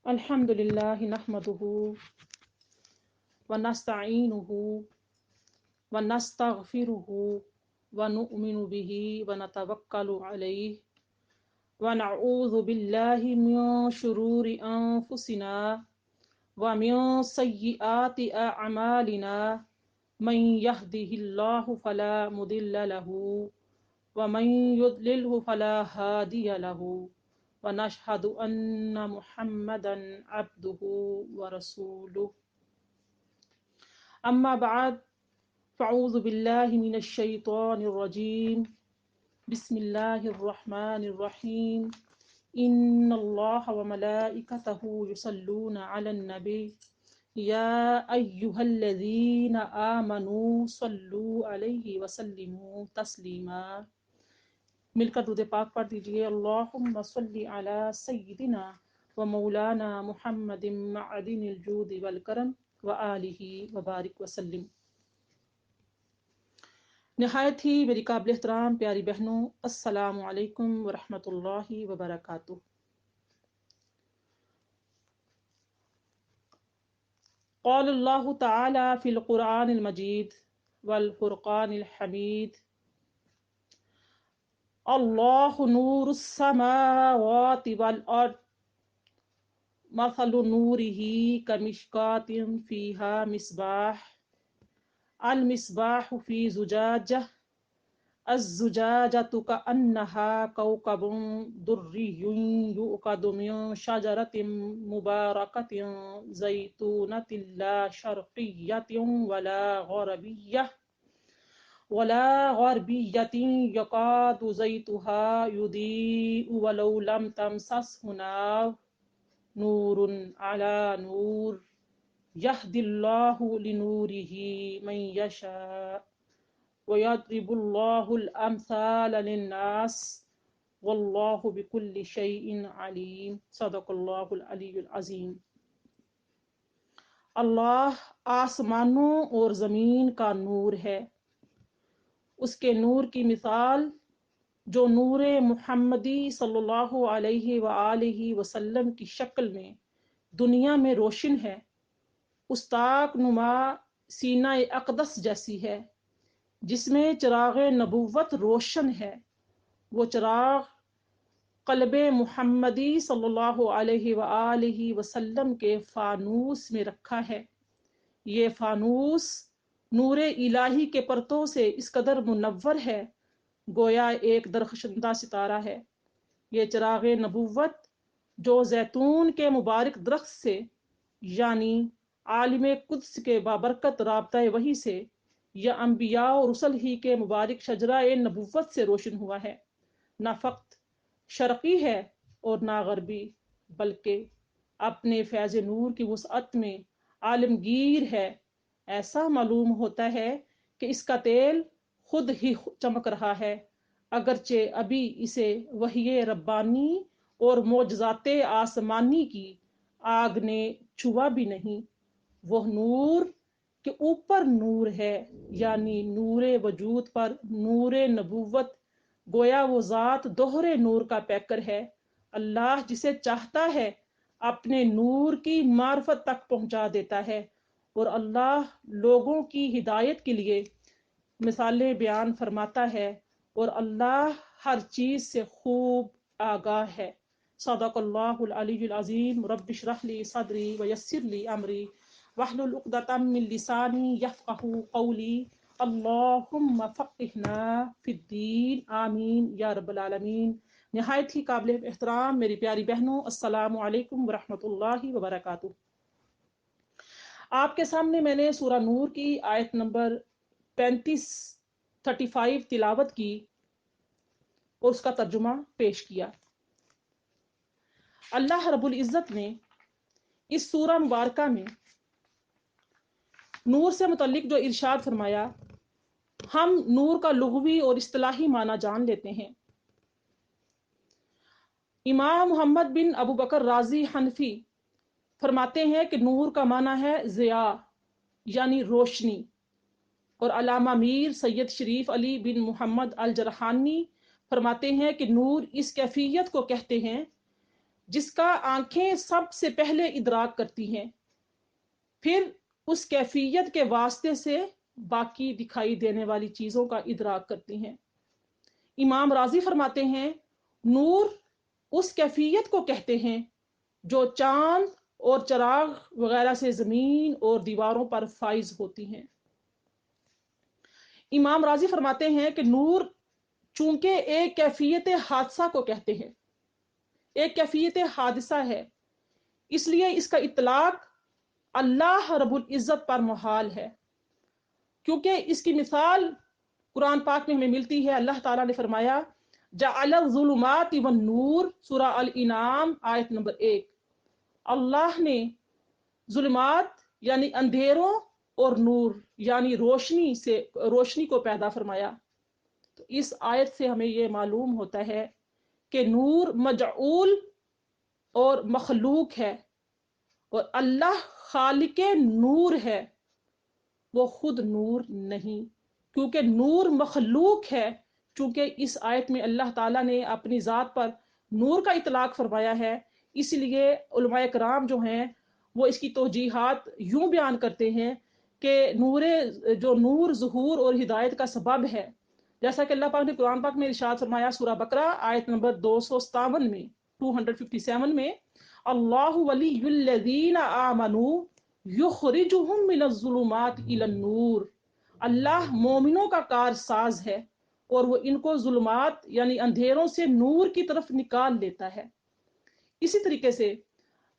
الحمد لله نحمده ونستعينه ونستغفره ونؤمن به ونتوكل عليه ونعوذ بالله من شرور أنفسنا ومن سيئات أعمالنا من يهده الله فلا مضل له ومن يضلله فلا هادي له ونشهد أن محمدا عبده ورسوله أما بعد فأعوذ بالله من الشيطان الرجيم بسم الله الرحمن الرحيم إن الله وملائكته يصلون على النبي يا أيها الذين آمنوا صلوا عليه وسلموا تسليما مل کر درود پاک پڑھ دیجئے اللہم صلی علی سیدنا و مولانا محمد معدن الجود والکرم و آلہ وبارک وسلم۔ نہایت ہی میری قابل احترام پیاری بہنوں، السلام علیکم ورحمۃ اللہ وبرکاتہ۔ قال اللہ تعالی فی القرآن المجید والفرقان الحمید اللہ نور السماوات والارض مثل نورہ کمشکاۃ فیہا مصباح المصباح فی زجاجہ الزجاجۃ کأنہا کوکب دری یوقد من شجرۃ مبارکۃ زیتونۃ لا شرقیۃ ولا غربیۃ یکاد زیتها یضیء ولو لم تمسسہ نار نور علی نور یہدی اللہ لنورہ من یشاء ویضرب اللہ الامثال للناس واللہ بکل شیء علیم، صدق اللہ العلی العظیم۔ اللہ آسمانوں اور زمین کا نور ہے، اس کے نور کی مثال جو نور محمدی صلی اللہ علیہ وآلہ وسلم کی شکل میں دنیا میں روشن ہے، اس طاق نما سینہ اقدس جیسی ہے جس میں چراغ نبوت روشن ہے۔ وہ چراغ قلب محمدی صلی اللہ علیہ وآلہ وسلم کے فانوس میں رکھا ہے۔ یہ فانوس نور الہی کے پرتوں سے اس قدر منور ہے گویا ایک درخشندہ ستارہ ہے۔ یہ چراغ نبوت جو زیتون کے مبارک درخت سے یعنی عالم قدس کے بابرکت رابطہ وحی سے یا انبیاء و رسل ہی کے مبارک شجرہ نبوت سے روشن ہوا ہے، نہ فقط شرقی ہے اور نہ غربی بلکہ اپنے فیض نور کی وسعت میں عالمگیر ہے۔ ایسا معلوم ہوتا ہے کہ اس کا تیل خود ہی چمک رہا ہے، اگرچہ ابھی اسے وحی ربانی اور معجزات آسمانی کی آگ نے چھوا بھی نہیں۔ وہ نور کے اوپر نور ہے، یعنی نور وجود پر نور نبوت، گویا وہ ذات دوہرے نور کا پیکر ہے۔ اللہ جسے چاہتا ہے اپنے نور کی معرفت تک پہنچا دیتا ہے، اور اللہ لوگوں کی ہدایت کے لیے مثالیں بیان فرماتا ہے، اور اللہ ہر چیز سے خوب آگاہ ہے۔ صدق اللہ العلی العظیم۔ رب اشرح لی صدری ویسر لی امری واحلل عقدۃ من لسانی یفقہوا قولی اللہم فقہنا فی الدین آمین یا رب العالمین۔ نہایت ہی قابل احترام میری پیاری بہنوں، السلام علیکم ورحمۃ اللہ وبرکاتہ۔ آپ کے سامنے میں نے سورہ نور کی آیت نمبر 35 تلاوت کی اور اس کا ترجمہ پیش کیا۔ اللہ رب العزت نے اس سورہ مبارکہ میں نور سے متعلق جو ارشاد فرمایا، ہم نور کا لغوی اور اصطلاحی معنی جان لیتے ہیں۔ امام محمد بن ابو بکر رازی حنفی فرماتے ہیں کہ نور کا معنی ہے ضیاء یعنی روشنی، اور علامہ میر سید شریف علی بن محمد الجرحانی فرماتے ہیں کہ نور اس کیفیت کو کہتے ہیں جس کا آنکھیں سب سے پہلے ادراک کرتی ہیں، پھر اس کیفیت کے واسطے سے باقی دکھائی دینے والی چیزوں کا ادراک کرتی ہیں۔ امام راضی فرماتے ہیں نور اس کیفیت کو کہتے ہیں جو چاند اور چراغ وغیرہ سے زمین اور دیواروں پر فائز ہوتی ہیں۔ امام راضی فرماتے ہیں کہ نور چونکہ ایک کیفیت حادثہ کو کہتے ہیں، ایک کیفیت حادثہ ہے، اس لیے اس کا اطلاق اللہ رب العزت پر محال ہے، کیونکہ اس کی مثال قرآن پاک میں ہمیں ملتی ہے۔ اللہ تعالیٰ نے فرمایا جعل الظلمات والنور، سورہ الانعام آیت نمبر 1۔ اللہ نے ظلمات یعنی اندھیروں اور نور یعنی روشنی کو پیدا فرمایا۔ تو اس آیت سے ہمیں یہ معلوم ہوتا ہے کہ نور مجعول اور مخلوق ہے، اور اللہ خالق نور ہے، وہ خود نور نہیں، کیونکہ نور مخلوق ہے۔ چونکہ اس آیت میں اللہ تعالیٰ نے اپنی ذات پر نور کا اطلاق فرمایا ہے، اس لیے علماء کرام جو ہیں وہ اس کی توجیحات یوں بیان کرتے ہیں کہ نور ظہور اور ہدایت کا سبب ہے، جیسا کہ اللہ پاک نے قرآن پاک میں ارشاد فرمایا سورہ بقرہ آیت نمبر 257 میں 257 میں اللہ ولی الذین آمنوا یخرجہم من الظلمات الی النور، اللہ مومنوں کا کار ساز ہے اور وہ ان کو ظلمات یعنی اندھیروں سے نور کی طرف نکال لیتا ہے۔ اسی طریقے سے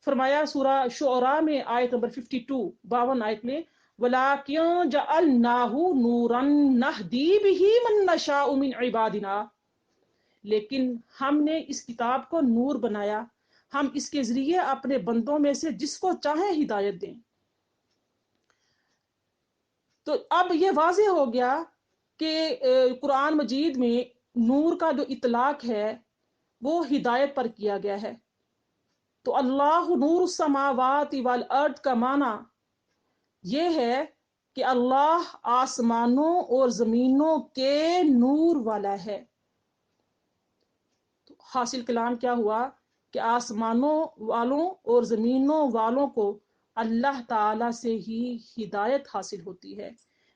فرمایا سورہ شعراء میں آیت نمبر 52 آیت میں وَلَٰكِن جَعَلْنَاهُ نُورًا نَهْدِي بِهِ مَن نَّشَاءُ مِنْ عِبَادِنَا، لیکن ہم نے اس کتاب کو نور بنایا، ہم اس کے ذریعے اپنے بندوں میں سے جس کو چاہیں ہدایت دیں۔ تو اب یہ واضح ہو گیا کہ قرآن مجید میں نور کا جو اطلاق ہے وہ ہدایت پر کیا گیا ہے۔ تو اللہ نور السماوات والارض کا معنی یہ ہے کہ اللہ آسمانوں اور زمینوں کے نور والا ہے۔ تو حاصل کلام کیا ہوا کہ آسمانوں والوں اور زمینوں والوں کو اللہ تعالی سے ہی ہدایت حاصل ہوتی ہے،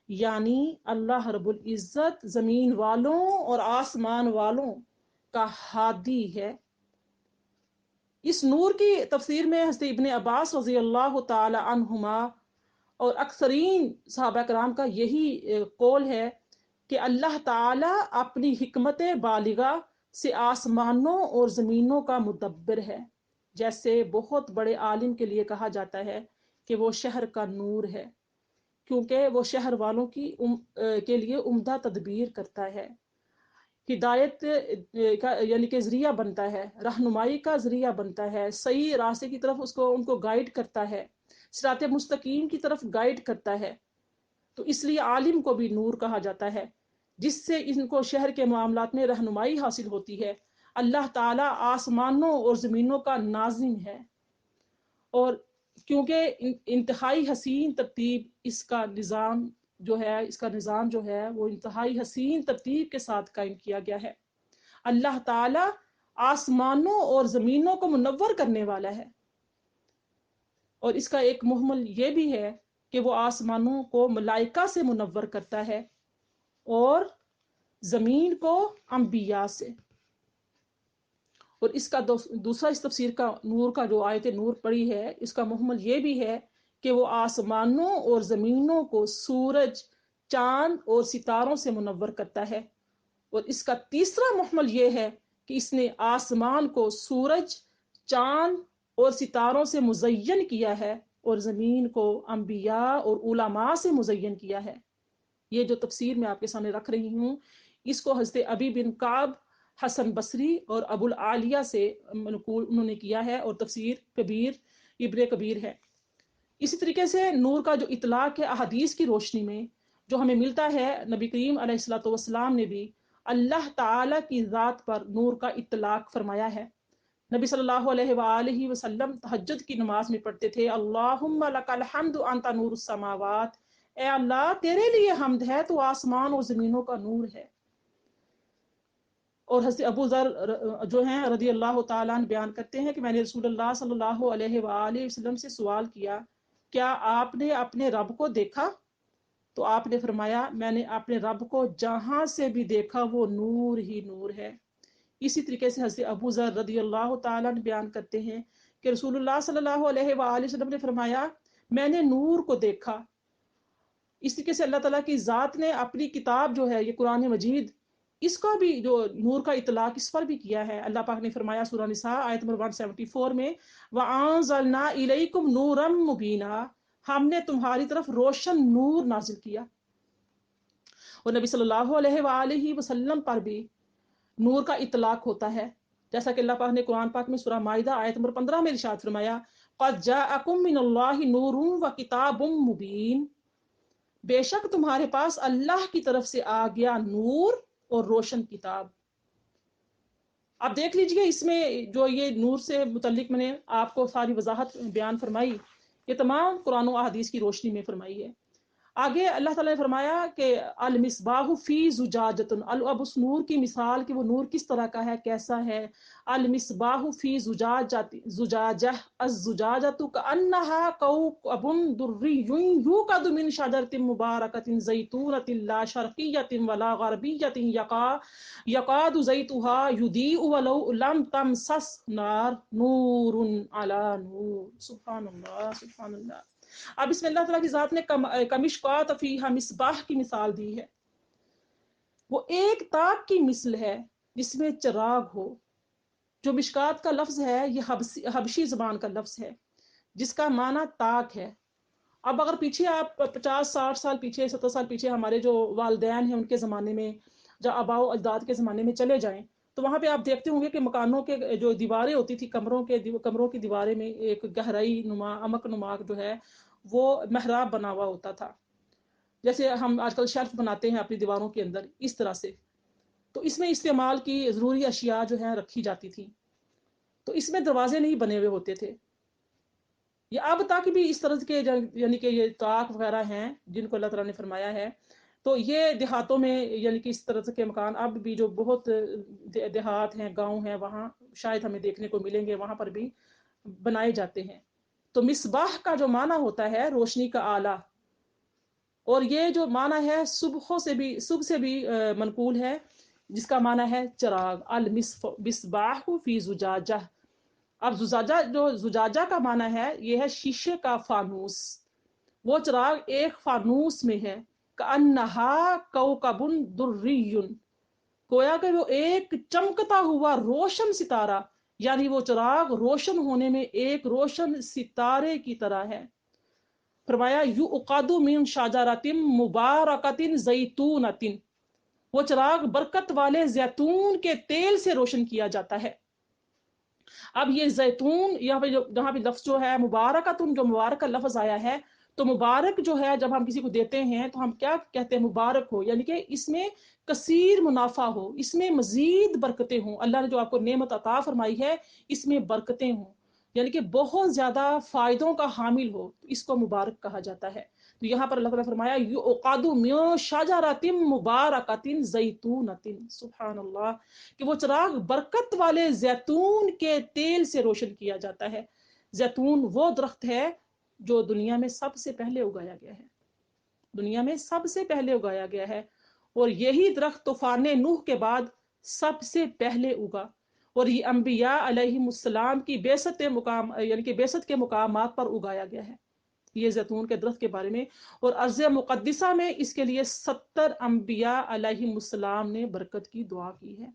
یعنی اللہ رب العزت زمین والوں اور آسمان والوں کا ہادی ہے۔ اس نور کی تفسیر میں حضرت ابن عباس رضی اللہ تعالی عنہما اور اکثرین صحابہ کرام کا یہی قول ہے کہ اللہ تعالی اپنی حکمت بالغہ سے آسمانوں اور زمینوں کا مدبر ہے، جیسے بہت بڑے عالم کے لیے کہا جاتا ہے کہ وہ شہر کا نور ہے، کیونکہ وہ شہر والوں کے لیے عمدہ تدبیر کرتا ہے، ہدایت کا یعنی کہ ذریعہ بنتا ہے، رہنمائی کا ذریعہ بنتا ہے، صحیح راستے کی طرف ان کو گائیڈ کرتا ہے، صراط مستقیم کی طرف گائیڈ کرتا ہے۔ تو اس لیے عالم کو بھی نور کہا جاتا ہے، جس سے ان کو شہر کے معاملات میں رہنمائی حاصل ہوتی ہے۔ اللہ تعالیٰ آسمانوں اور زمینوں کا ناظم ہے، اور کیونکہ انتہائی حسین ترتیب اس کا نظام جو ہے وہ انتہائی حسین ترتیب کے ساتھ قائم کیا گیا ہے۔ اللہ تعالیٰ آسمانوں اور زمینوں کو منور کرنے والا ہے، اور اس کا ایک محمل یہ بھی ہے کہ وہ آسمانوں کو ملائکہ سے منور کرتا ہے اور زمین کو انبیاء سے۔ اور اس کا دوسرا اس تفسیر کا نور کا جو آیت نور پڑی ہے، اس کا محمل یہ بھی ہے کہ وہ آسمانوں اور زمینوں کو سورج، چاند اور ستاروں سے منور کرتا ہے۔ اور اس کا تیسرا محمل یہ ہے کہ اس نے آسمان کو سورج، چاند اور ستاروں سے مزین کیا ہے، اور زمین کو انبیاء اور علماء سے مزین کیا ہے۔ یہ جو تفسیر میں آپ کے سامنے رکھ رہی ہوں، اس کو حضرت ابی بن کعب، حسن بصری اور ابو العالیہ سے منقول انہوں نے کیا ہے، اور تفسیر کبیر ابن کبیر ہے۔ اسی طریقے سے نور کا جو اطلاق ہے احادیث کی روشنی میں جو ہمیں ملتا ہے، نبی کریم علیہ الصلوۃ والسلام نے بھی اللہ تعالی کی ذات پر نور کا اطلاق فرمایا ہے۔ نبی صلی اللہ علیہ وآلہ وسلم تہجد کی نماز میں پڑھتے تھے اللہم لک الحمد انت نور السماوات، اے اللہ تیرے لیے حمد ہے، تو آسمان اور زمینوں کا نور ہے۔ اور حضرت ابو ذر جو ہیں رضی اللہ تعالیٰ عنہ بیان کرتے ہیں کہ میں نے رسول اللہ صلی اللہ علیہ وآلہ وسلم سے سوال کیا، کیا آپ نے اپنے رب کو دیکھا؟ تو آپ نے فرمایا، میں نے اپنے رب کو جہاں سے بھی دیکھا وہ نور ہی نور ہے۔ اسی طریقے سے حضرت ابو ذر رضی اللہ تعالیٰ عنہ بیان کرتے ہیں کہ رسول اللہ صلی اللہ علیہ وآلہ وسلم نے فرمایا، میں نے نور کو دیکھا۔ اس طریقے سے اللہ تعالیٰ کی ذات نے اپنی کتاب جو ہے یہ قرآن مجید، اس کا بھی جو نور کا اطلاق اس پر بھی کیا ہے۔ اللہ پاک نے فرمایا سورہ نساء آیت نمبر 174 میں، وَأَنزَلْنَا إِلَيْكُمْ نُورًا مُبِينًا، ہم نے تمہاری طرف روشن نور نازل کیا۔ اور نبی صلی اللہ علیہ وآلہ وسلم پر بھی نور کا اطلاق ہوتا ہے، جیسا کہ اللہ پاک نے قرآن پاک میں سورہ مائدہ آیت نمبر 15 میں ارشاد فرمایا، قَدْ جَاءَكُم مِّنَ اللَّهِ نُورٌ وَكِتَابٌ مُّبِينٌ، بے شک تمہارے پاس اللہ کی طرف سے آ گیا نور اور روشن کتاب۔ آپ دیکھ لیجئے اس میں جو یہ نور سے متعلق میں نے آپ کو ساری وضاحت بیان فرمائی، یہ تمام قرآن و احادیث کی روشنی میں فرمائی ہے۔ آگے اللہ تعالیٰ نے فرمایا کہ المصباح فی زجاجۃ، اب اس نور کی مثال کہ وہ نور کس طرح کا ہے، کیسا ہے۔ المصباح فی زجاجہ، الزجاجۃ کأنہا کوکب دری یوقد من شجرۃ مبارکۃ زیتونۃ لا شرقیۃ ولا غربیۃ یکاد زیتها یضیء ولو لم تمسس نار، نور علی نور۔ سبحان اللہ، سبحان اللہ۔ اب اس میں اللہ تعالیٰ کی ذات نے کمشکات فیہا مصباح کی مثال دی ہے۔ وہ ایک تاک کی مثل ہے جس میں چراغ ہو۔ جو مشکات کا لفظ ہے یہ حبشی زبان کا لفظ ہے جس کا معنی تاک ہے۔ اب اگر پیچھے آپ 50-60 سال پیچھے، 70 سال پیچھے ہمارے جو والدین ہیں ان کے زمانے میں، جب آباء و اجداد کے زمانے میں چلے جائیں تو وہاں پہ آپ دیکھتے ہوں گے کہ مکانوں کے جو دیواریں ہوتی تھی، کمروں کی دیواریں میں ایک گہرائی نما، عمق نما جو ہے وہ محراب بنا ہوا ہوتا تھا، جیسے ہم آج کل شیلف بناتے ہیں اپنی دیواروں کے اندر، اس طرح سے۔ تو اس میں استعمال کی ضروری اشیاء جو ہیں رکھی جاتی تھی، تو اس میں دروازے نہیں بنے ہوئے ہوتے تھے۔ یہ اب تک بھی اس طرح کے یعنی کہ یہ طاق وغیرہ ہیں جن کو اللہ تعالیٰ نے فرمایا ہے، تو یہ دیہاتوں میں یعنی کہ اس طرح کے مکان اب بھی جو بہت دیہات ہیں، گاؤں ہیں، وہاں شاید ہمیں دیکھنے کو ملیں گے، وہاں پر بھی بنائے جاتے ہیں۔ تو مصباح کا جو معنی ہوتا ہے روشنی کا آلہ، اور یہ جو معنی ہے صبح سے بھی منقول ہے، جس کا معنی ہے چراغ، المصباح فی زجاجہ۔ اب زجاجہ کا معنی ہے یہ ہے شیشے کا فانوس، وہ چراغ ایک فانوس میں ہے، کأنہا کوکب دری، گویا کہ وہ ایک چمکتا ہوا روشن ستارہ، یعنی وہ چراغ روشن ہونے میں ایک روشن ستارے کی طرح ہے۔ فرمایا یوقد من شجرۃ مبارکۃ زیتونۃ، وہ چراغ برکت والے زیتون کے تیل سے روشن کیا جاتا ہے۔ اب یہ زیتون یہاں پہ لفظ جو ہے مبارکۃ، جو مبارک کا لفظ آیا ہے، تو مبارک جو ہے جب ہم کسی کو دیتے ہیں تو ہم کیا کہتے ہیں؟ مبارک ہو، یعنی کہ اس میں کثیر منافع ہو، اس میں مزید برکتیں ہوں، اللہ نے جو آپ کو نعمت عطا فرمائی ہے اس میں برکتیں ہوں، یعنی کہ بہت زیادہ فائدوں کا حامل ہو، تو اس کو مبارک کہا جاتا ہے۔ تو یہاں پر اللہ تعالیٰ نے فرمایا یوقد من شجرۃ مبارکۃ زیتونۃ، سبحان اللہ، کہ وہ چراغ برکت والے زیتون کے تیل سے روشن کیا جاتا ہے۔ زیتون وہ درخت ہے جو دنیا میں سب سے پہلے اگایا گیا ہے، دنیا میں سب سے پہلے اگایا گیا ہے، اور یہی درخت طوفان نوح کے بعد سب سے پہلے اگا، اور یہ انبیاء علیہم السلام کی بعثت یعنی کہ بعثت کے مقامات پر اگایا گیا ہے یہ زیتون کے درخت کے بارے میں۔ اور ارض مقدسہ میں اس کے لیے 70 انبیاء علیہم السلام نے برکت کی دعا کی ہے۔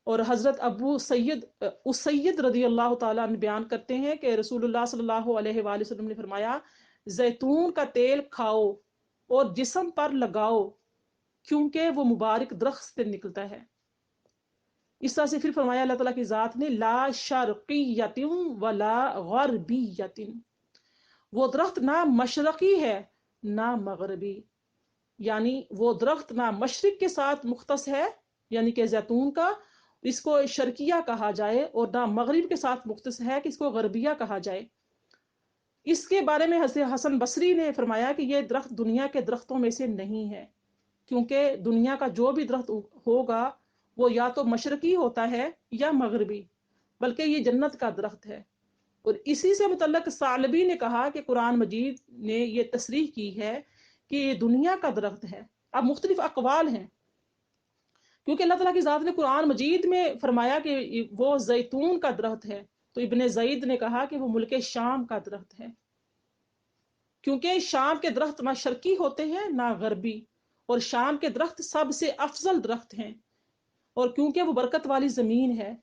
اور حضرت ابو سید اسید رضی اللہ تعالیٰ عنہ بیان کرتے ہیں کہ رسول اللہ صلی اللہ علیہ وآلہ وسلم نے فرمایا، زیتون کا تیل کھاؤ اور جسم پر لگاؤ کیونکہ وہ مبارک درخت سے نکلتا ہے۔ اس طرح سے پھر فرمایا اللہ تعالیٰ کی ذات نے، لا شرقیۃ ولا غربیۃ، وہ درخت نہ مشرقی ہے نہ مغربی، یعنی وہ درخت نہ مشرق کے ساتھ مختص ہے یعنی کہ زیتون کا، اس کو شرقیہ کہا جائے، اور نہ مغرب کے ساتھ مختص ہے کہ اس کو غربیہ کہا جائے۔ اس کے بارے میں حضرت حسن بصری نے فرمایا کہ یہ درخت دنیا کے درختوں میں سے نہیں ہے، کیونکہ دنیا کا جو بھی درخت ہوگا وہ یا تو مشرقی ہوتا ہے یا مغربی، بلکہ یہ جنت کا درخت ہے۔ اور اسی سے متعلق ثعلبی نے کہا کہ قرآن مجید نے یہ تصریح کی ہے کہ یہ دنیا کا درخت ہے۔ اب مختلف اقوال ہیں، کیونکہ اللہ تعالیٰ کی ذات نے قرآن مجید میں فرمایا کہ وہ زیتون کا درخت ہے، تو ابن زید نے کہا کہ وہ ملک شام کا درخت ہے، کیونکہ شام کے درخت نہ شرقی ہوتے ہیں نہ غربی، اور شام کے درخت سب سے افضل درخت ہیں، اور کیونکہ وہ برکت والی زمین ہے۔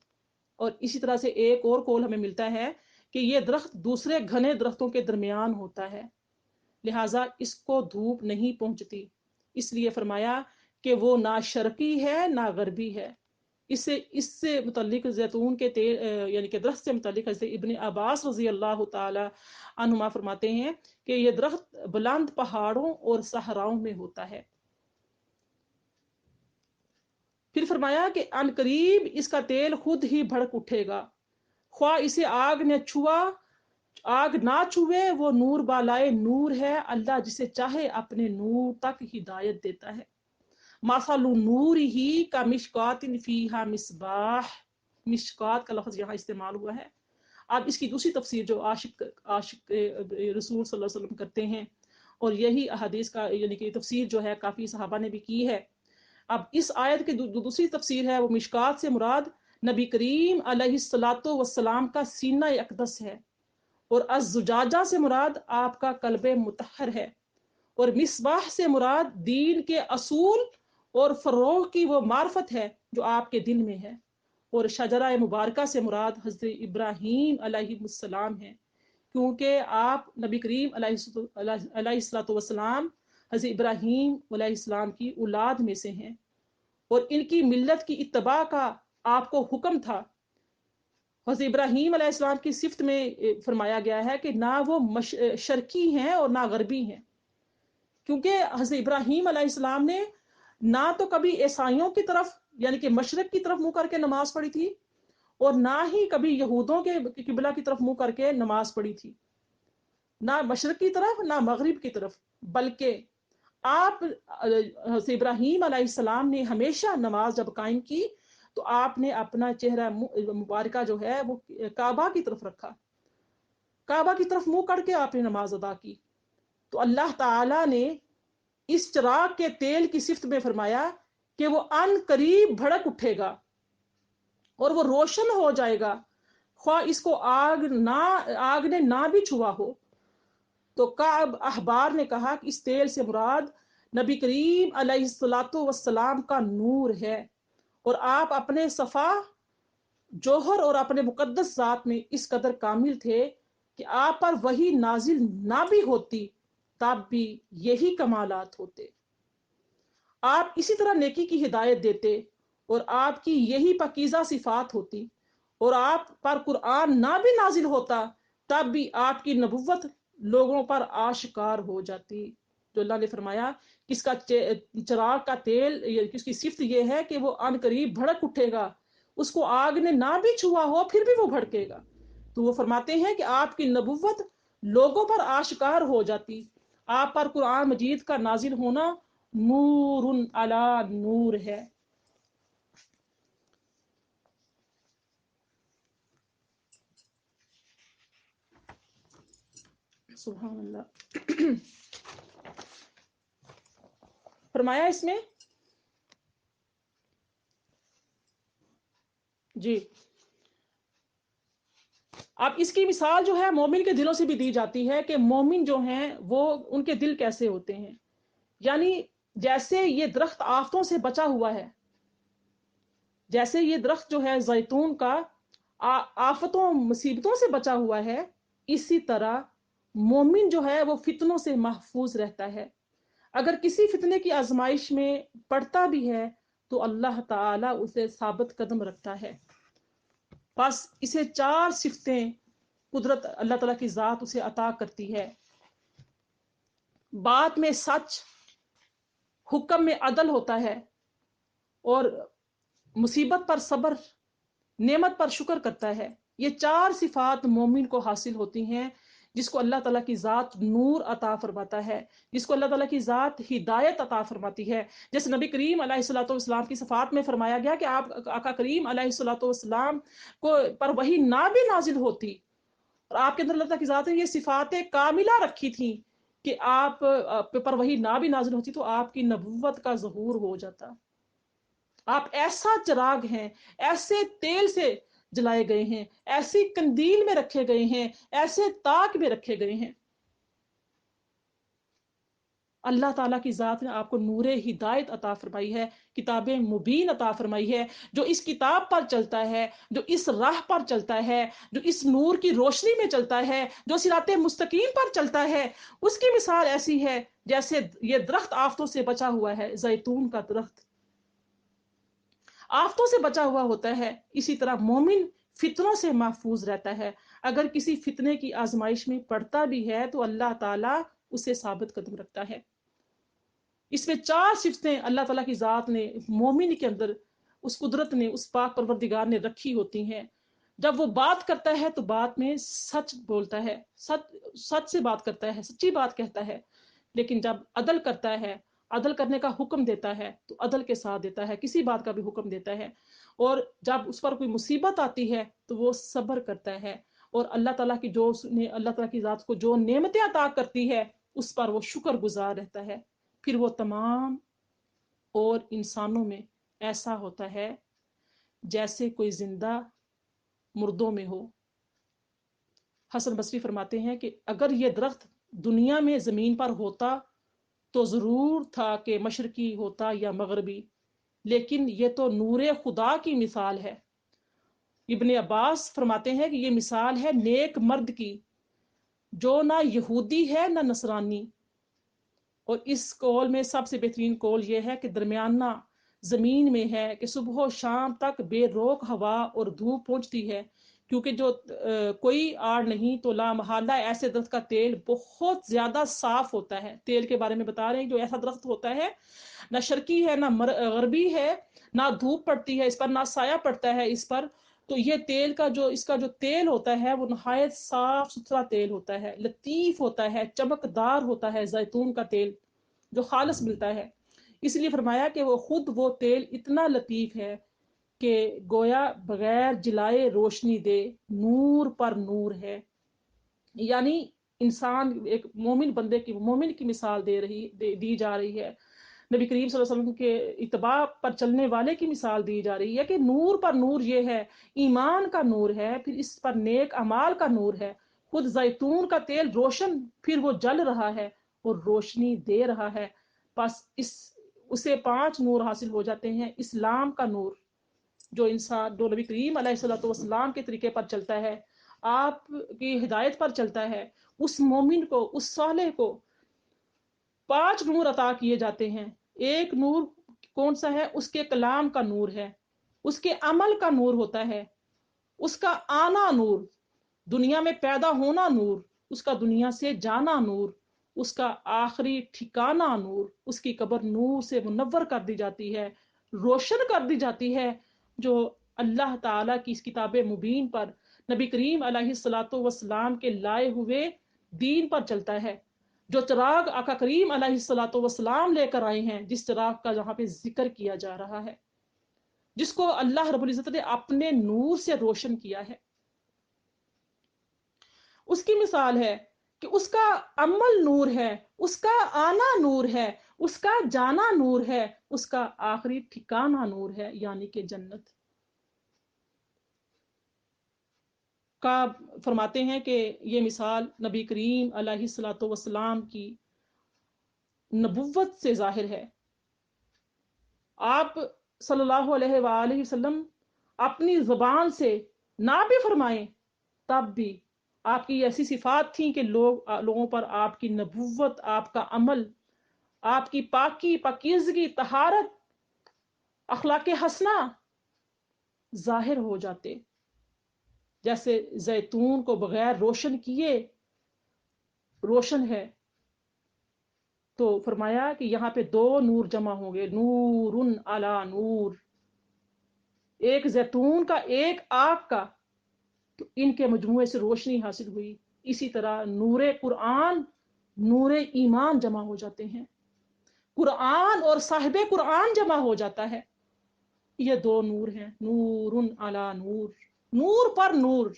اور اسی طرح سے ایک اور قول ہمیں ملتا ہے کہ یہ درخت دوسرے گھنے درختوں کے درمیان ہوتا ہے، لہٰذا اس کو دھوپ نہیں پہنچتی، اس لیے فرمایا کہ وہ نہ شرقی ہے نہ غربی ہے۔ اس سے متعلق زیتون کے تیل یعنی کہ درخت سے متعلق حضرت ابن عباس رضی اللہ تعالی عنہما فرماتے ہیں کہ یہ درخت بلند پہاڑوں اور صحراؤں میں ہوتا ہے۔ پھر فرمایا کہ ان قریب اس کا تیل خود ہی بھڑک اٹھے گا، خواہ اسے آگ نے چھوا آگ نہ چھوے، وہ نور بالائے نور ہے، اللہ جسے چاہے اپنے نور تک ہدایت دیتا ہے۔ مثل نور ہی کا مشکات فیہا مصباح، مشکات کا لفظ یہاں استعمال ہوا ہے۔ اب اس کی دوسری تفسیر جو عاشق رسول صلی اللہ علیہ وسلم کرتے ہیں، اور یہی احادیث کا یعنی کہ تفسیر جو ہے کافی صحابہ نے بھی کی ہے۔ اب اس آیت کی دوسری تفسیر ہے، وہ مشکات سے مراد نبی کریم علیہ الصلوۃ والسلام کا سینہ اقدس ہے، اور الزجاجہ سے مراد آپ کا قلب مطہر ہے، اور مصباح سے مراد دین کے اصول اور فروغ کی وہ معرفت ہے جو آپ کے دل میں ہے، اور شجرہ مبارکہ سے مراد حضرت ابراہیم علیہ السلام ہے، کیونکہ آپ نبی کریم علیہ الصلوۃ والسلام حضرت ابراہیم علیہ السلام کی اولاد میں سے ہیں، اور ان کی ملت کی اتباع کا آپ کو حکم تھا۔ حضرت ابراہیم علیہ السلام کی صفت میں فرمایا گیا ہے کہ نہ وہ شرقی ہیں اور نہ غربی ہیں، کیونکہ حضرت ابراہیم علیہ السلام نے نہ تو کبھی عیسائیوں کی طرف یعنی کہ مشرق کی طرف منہ کر کے نماز پڑھی تھی، اور نہ ہی کبھی یہودوں کے قبلہ کی طرف منہ کر کے نماز پڑھی تھی، نہ مشرق کی طرف نہ مغرب کی طرف، بلکہ آپ حضرت ابراہیم علیہ السلام نے ہمیشہ نماز جب قائم کی تو آپ نے اپنا چہرہ مبارکہ جو ہے وہ کعبہ کی طرف رکھا، کعبہ کی طرف منہ کر کے آپ نے نماز ادا کی۔ تو اللہ تعالی نے اس چراغ کے تیل کی صفت میں فرمایا کہ وہ ان قریب بھڑک اٹھے گا اور وہ روشن ہو جائے گا، خواہ اس کو آگ نے نہ بھی چھوا ہو۔ تو کعب احبار نے کہا کہ اس تیل سے مراد نبی کریم علیہ الصلوۃ والسلام کا نور ہے، اور آپ اپنے صفا جوہر اور اپنے مقدس ذات میں اس قدر کامل تھے کہ آپ پر وحی نازل نہ بھی ہوتی تب بھی یہی کمالات ہوتے، آپ اسی طرح نیکی کی ہدایت دیتے اور آپ کی یہی پاکیزہ صفات ہوتی، اور آپ پر قرآن نہ بھی نازل ہوتا تب بھی آپ کی نبوت لوگوں پر آشکار ہو جاتی۔ جو اللہ نے فرمایا کہ اس کا چراغ کا تیل اس کی صفت یہ ہے کہ وہ ان قریب بھڑک اٹھے گا، اس کو آگ نے نہ بھی چھوا ہو پھر بھی وہ بھڑکے گا۔ تو وہ فرماتے ہیں کہ آپ کی نبوت لوگوں پر آشکار ہو جاتی، آپ پر قرآن مجید کا نازل ہونا نور علی نور ہے۔ سبحان اللہ۔ فرمایا اس میں جی، اب اس کی مثال جو ہے مومن کے دلوں سے بھی دی جاتی ہے کہ مومن جو ہیں وہ ان کے دل کیسے ہوتے ہیں، یعنی جیسے یہ درخت آفتوں سے بچا ہوا ہے، جیسے یہ درخت جو ہے زیتون کا آفتوں مصیبتوں سے بچا ہوا ہے، اسی طرح مومن جو ہے وہ فتنوں سے محفوظ رہتا ہے۔ اگر کسی فتنے کی آزمائش میں پڑتا بھی ہے تو اللہ تعالی اسے ثابت قدم رکھتا ہے۔ بس اسے 4 صفتیں قدرت اللہ تعالیٰ کی ذات اسے عطا کرتی ہے: بات میں سچ، حکم میں عدل ہوتا ہے، اور مصیبت پر صبر، نعمت پر شکر کرتا ہے۔ یہ 4 صفات مومن کو حاصل ہوتی ہیں جس کو اللہ تعالیٰ کی ذات نور عطا فرماتا ہے، جس کو اللہ تعالیٰ کی ذات ہدایت عطا فرماتی ہے. جیسے نبی کریم علیہ الصلوۃ والسلام کی صفات میں فرمایا گیا کہ آپ آقا کریم علیہ الصلوۃ والسلام کو پر وہی نہ بھی نازل ہوتی اور آپ کے اندر اللہ تعالیٰ کی ذات نے یہ صفات کاملہ رکھی تھیں کہ آپ پر وہی نہ بھی نازل ہوتی تو آپ کی نبوت کا ظہور ہو جاتا. آپ ایسا چراغ ہیں، ایسے تیل سے جلائے گئے ہیں، ایسی کندیل میں رکھے گئے ہیں، ایسے طاق میں رکھے گئے ہیں. اللہ تعالیٰ کی ذات نے آپ کو نور ہدایت عطا فرمائی ہے، کتاب مبین عطا فرمائی ہے. جو اس کتاب پر چلتا ہے، جو اس راہ پر چلتا ہے، جو اس نور کی روشنی میں چلتا ہے، جو صراط مستقیم پر چلتا ہے، اس کی مثال ایسی ہے جیسے یہ درخت آفتوں سے بچا ہوا ہے. زیتون کا درخت آفتوں سے بچا ہوا ہوتا ہے، اسی طرح مومن فتنوں سے محفوظ رہتا ہے. اگر کسی فتنے کی آزمائش میں پڑتا بھی ہے تو اللہ تعالیٰ اسے ثابت قدم رکھتا ہے. اس میں 4 صفتیں اللہ تعالیٰ کی ذات نے مومن کے اندر، اس قدرت نے، اس پاک پروردگار نے رکھی ہوتی ہیں. جب وہ بات کرتا ہے تو بات میں سچ بولتا ہے، سچ سے بات کرتا ہے، سچی بات کہتا ہے. لیکن جب عدل کرتا ہے، عدل کرنے کا حکم دیتا ہے تو عدل کے ساتھ دیتا ہے، کسی بات کا بھی حکم دیتا ہے. اور جب اس پر کوئی مصیبت آتی ہے تو وہ صبر کرتا ہے. اور اللہ تعالیٰ کی اللہ تعالیٰ کی ذات کو جو نعمتیں عطا کرتی ہے اس پر وہ شکر گزار رہتا ہے. پھر وہ تمام اور انسانوں میں ایسا ہوتا ہے جیسے کوئی زندہ مردوں میں ہو. حسن بصری فرماتے ہیں کہ اگر یہ درخت دنیا میں زمین پر ہوتا تو ضرور تھا کہ مشرقی ہوتا یا مغربی، لیکن یہ تو نور خدا کی مثال ہے. ابن عباس فرماتے ہیں کہ یہ مثال ہے نیک مرد کی جو نہ یہودی ہے نہ نصرانی. اور اس قول میں سب سے بہترین قول یہ ہے کہ درمیانہ زمین میں ہے کہ صبح و شام تک بے روک ہوا اور دھوپ پہنچتی ہے، کیونکہ جو کوئی آڑ نہیں تو لا محالہ ایسے درخت کا تیل بہت زیادہ صاف ہوتا ہے. تیل کے بارے میں بتا رہے ہیں جو ایسا درخت ہوتا ہے نہ شرقی ہے نہ غربی ہے، نہ دھوپ پڑتی ہے اس پر نہ سایہ پڑتا ہے اس پر. تو یہ تیل کا اس کا جو تیل ہوتا ہے وہ نہایت صاف ستھرا تیل ہوتا ہے، لطیف ہوتا ہے، چمکدار ہوتا ہے. زیتون کا تیل جو خالص ملتا ہے، اس لیے فرمایا کہ وہ تیل اتنا لطیف ہے کہ گویا بغیر جلائے روشنی دے، نور پر نور ہے. یعنی انسان ایک مومن بندے کی، مومن کی مثال دی جا رہی ہے. نبی کریم صلی اللہ علیہ وسلم کے اتباع پر چلنے والے کی مثال دی جا رہی ہے کہ نور پر نور یہ ہے، ایمان کا نور ہے، پھر اس پر نیک اعمال کا نور ہے. خود زیتون کا تیل روشن، پھر وہ جل رہا ہے اور روشنی دے رہا ہے. بس اسے 5 نور حاصل ہو جاتے ہیں. اسلام کا نور جو نبی کریم علیہ الصلوۃ والسلام کے طریقے پر چلتا ہے، آپ کی ہدایت پر چلتا ہے، اس مومن کو، اس صالح کو 5 نور عطا کیے جاتے ہیں. ایک نور کون سا ہے؟ اس کے کلام کا نور ہے، اس کے عمل کا نور ہوتا ہے، اس کا آنا نور، دنیا میں پیدا ہونا نور، اس کا دنیا سے جانا نور، اس کا آخری ٹھکانہ نور، اس کی قبر نور سے منور کر دی جاتی ہے، روشن کر دی جاتی ہے. جو اللہ تعالیٰ کی اس کتاب مبین پر نبی کریم علیہ الصلوۃ والسلام کے لائے ہوئے دین پر چلتا ہے، جو چراغ آقا کریم علیہ الصلوۃ والسلام لے کر آئے ہیں، جس چراغ کا یہاں پہ ذکر کیا جا رہا ہے، جس کو اللہ رب العزت نے اپنے نور سے روشن کیا ہے. اس کی مثال ہے کہ اس کا عمل نور ہے، اس کا آنا نور ہے، اس کا جانا نور ہے، اس کا آخری ٹھکانہ نور ہے، یعنی کہ جنت کا. فرماتے ہیں کہ یہ مثال نبی کریم علیہ الصلوۃ والسلام کی نبوت سے ظاہر ہے. آپ صلی اللہ علیہ وآلہ وسلم اپنی زبان سے نہ بھی فرمائیں تب بھی آپ کی ایسی صفات تھیں کہ لوگوں پر آپ کی نبوت، آپ کا عمل، آپ کی پاکی، پاکیزگی، طہارت، اخلاق حسنہ ظاہر ہو جاتے. جیسے زیتون کو بغیر روشن کیے روشن ہے، تو فرمایا کہ یہاں پہ 2 نور جمع ہوں گے، نور علی نور، ایک زیتون کا ایک آگ کا، تو ان کے مجموعے سے روشنی حاصل ہوئی. اسی طرح نور قرآن، نور ایمان جمع ہو جاتے ہیں، قرآن اور صاحب قرآن جمع ہو جاتا ہے. یہ دو نور ہیں، نور علی نور، نور پر نور.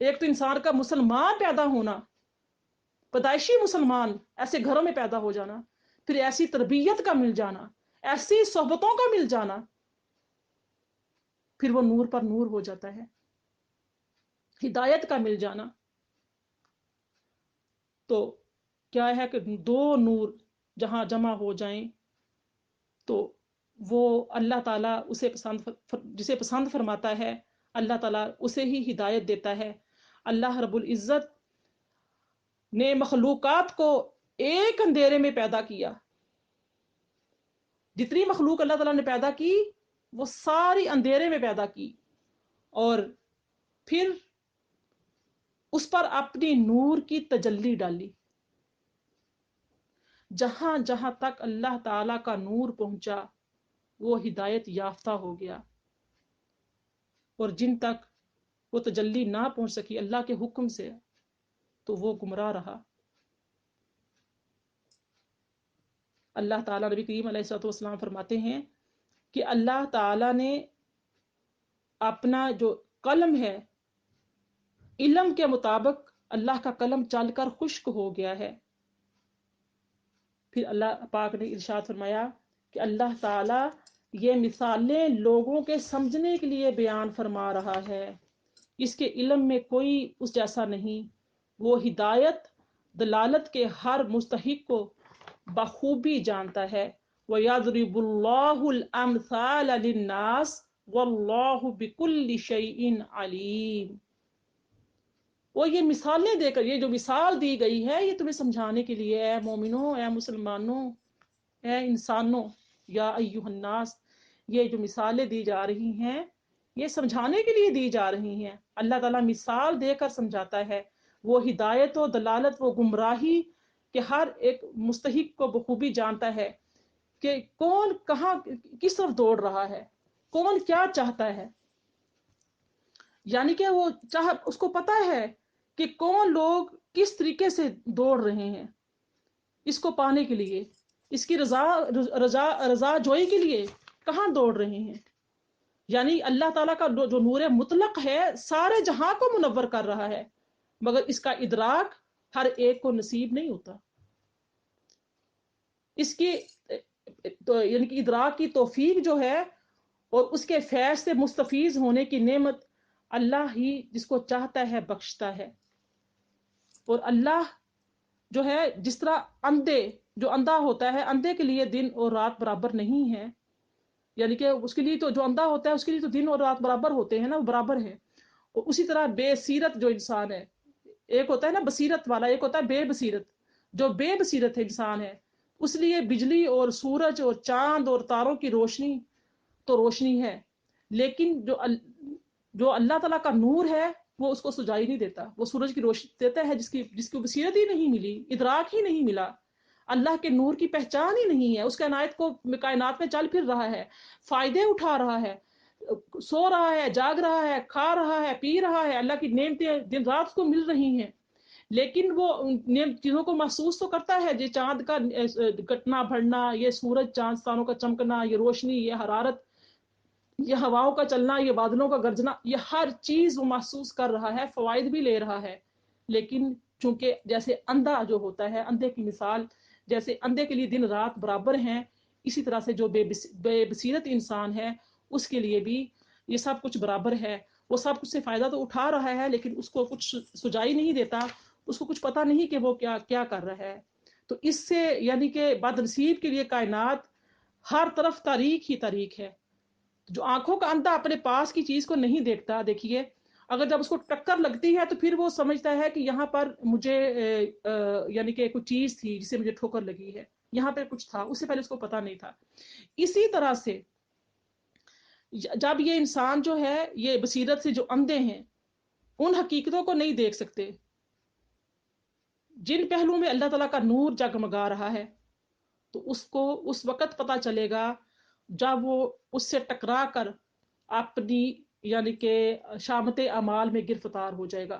ایک تو انسان کا مسلمان پیدا ہونا، پیدائشی مسلمان، ایسے گھروں میں پیدا ہو جانا، پھر ایسی تربیت کا مل جانا، ایسی صحبتوں کا مل جانا، پھر وہ نور پر نور ہو جاتا ہے، ہدایت کا مل جانا. تو کیا ہے کہ دو نور جہاں جمع ہو جائیں تو وہ اللہ تعالیٰ اسے جسے پسند فرماتا ہے اللہ تعالیٰ اسے ہی ہدایت دیتا ہے. اللہ رب العزت نے مخلوقات کو ایک اندھیرے میں پیدا کیا. جتنی مخلوق اللہ تعالیٰ نے پیدا کی وہ ساری اندھیرے میں پیدا کی، اور پھر اس پر اپنی نور کی تجلی ڈالی. جہاں جہاں تک اللہ تعالیٰ کا نور پہنچا وہ ہدایت یافتہ ہو گیا، اور جن تک وہ تجلی نہ پہنچ سکی اللہ کے حکم سے تو وہ گمراہ رہا. اللہ تعالیٰ نبی کریم علیہ الصلوۃ والسلام فرماتے ہیں کہ اللہ تعالیٰ نے اپنا جو قلم ہے، علم کے مطابق اللہ کا قلم چل کر خشک ہو گیا ہے. پھر اللہ پاک نے ارشاد فرمایا کہ اللہ تعالیٰ یہ مثالیں لوگوں کے سمجھنے کے لیے بیان فرما رہا ہے، اس کے علم میں کوئی اس جیسا نہیں، وہ ہدایت دلالت کے ہر مستحق کو بخوبی جانتا ہے. وَيَضْرِبُ اللَّهُ الْأَمْثَالَ لِلنَّاسِ وَاللَّهُ بِكُلِّ شَيْءٍ عَلِيمٌ. وہ یہ مثالیں دے کر، یہ جو مثال دی گئی ہے یہ تمہیں سمجھانے کے لیے، اے مومنوں، اے مسلمانوں، اے انسانوں، یا ایھا الناس، یہ جو مثالیں دی جا رہی ہیں یہ سمجھانے کے لیے دی جا رہی ہیں. اللہ تعالیٰ مثال دے کر سمجھاتا ہے. وہ ہدایت و دلالت، وہ گمراہی کہ ہر ایک مستحق کو بخوبی جانتا ہے کہ کون کہاں کس طرف دوڑ رہا ہے، کون کیا چاہتا ہے. یعنی کہ وہ اس کو پتا ہے کہ کون لوگ کس طریقے سے دوڑ رہے ہیں اس کو پانے کے لیے، اس کی رضا جوئی کے لیے کہاں دوڑ رہے ہیں. یعنی اللہ تعالیٰ کا جو نور مطلق ہے سارے جہاں کو منور کر رہا ہے، مگر اس کا ادراک ہر ایک کو نصیب نہیں ہوتا. اس کی یعنی کہ ادراک کی توفیق جو ہے اور اس کے فیض سے مستفیض ہونے کی نعمت اللہ ہی جس کو چاہتا ہے بخشتا ہے. اور اللہ جو ہے جس طرح جو اندھا ہوتا ہے، اندھے کے لیے دن اور رات برابر نہیں ہے، یعنی کہ اس کے لیے تو جو اندھا ہوتا ہے اس کے لیے تو دن اور رات برابر ہوتے ہیں نا، وہ برابر ہے. اور اسی طرح بے سیرت جو انسان ہے، ایک ہوتا ہے نا بصیرت والا، ایک ہوتا ہے بے بصیرت. جو بے بصیرت ہے انسان ہے اس لیے بجلی اور سورج اور چاند اور تاروں کی روشنی تو روشنی ہے، لیکن جو اللہ تعالیٰ کا نور ہے وہ اس کو سجائی نہیں دیتا. وہ سورج کی روشنی دیتا ہے جس کی بصیرت ہی نہیں ملی، ادراک ہی نہیں ملا، اللہ کے نور کی پہچان ہی نہیں ہے. اس کائنات میں چل پھر رہا ہے، فائدے اٹھا رہا ہے، سو رہا ہے، جاگ رہا ہے، کھا رہا ہے، پی رہا ہے، اللہ کی نعمتیں دن رات اس کو مل رہی ہیں، لیکن وہ ان چیزوں کو محسوس تو کرتا ہے. یہ چاند کا گٹنا بڑھنا، یہ سورج چاند ستاروں کا چمکنا، یہ روشنی، یہ حرارت، یہ ہواؤں کا چلنا، یہ بادلوں کا گرجنا، یہ ہر چیز وہ محسوس کر رہا ہے، فوائد بھی لے رہا ہے. لیکن چونکہ جیسے اندھا جو ہوتا ہے، اندھے کی مثال جیسے اندھے کے لیے دن رات برابر ہیں، اسی طرح سے جو بے بصیرت انسان ہے اس کے لیے بھی یہ سب کچھ برابر ہے. وہ سب کچھ سے فائدہ تو اٹھا رہا ہے لیکن اس کو کچھ سجائی نہیں دیتا، اس کو کچھ پتا نہیں کہ وہ کیا کر رہا ہے. تو اس سے یعنی کہ بد نصیب کے لیے کائنات ہر طرف تاریک ہی تاریک ہے. جو آنکھوں کا اندھا اپنے پاس کی چیز کو نہیں دیکھتا، دیکھیے اگر جب اس کو ٹکر لگتی ہے تو پھر وہ سمجھتا ہے کہ یہاں پر مجھے یعنی کہ کچھ چیز تھی جسے مجھے ٹھوکر لگی ہے، یہاں پہ کچھ تھا، اس سے پہلے اس کو پتا نہیں تھا. اسی طرح سے جب یہ انسان جو ہے یہ بصیرت سے جو اندھے ہیں ان حقیقتوں کو نہیں دیکھ سکتے جن پہلوؤں میں اللہ تعالیٰ کا نور جگمگا رہا ہے، تو اس کو اس وقت پتا چلے گا جب وہ اس سے ٹکرا کر اپنی یعنی کہ شامت اعمال میں گرفتار ہو جائے گا.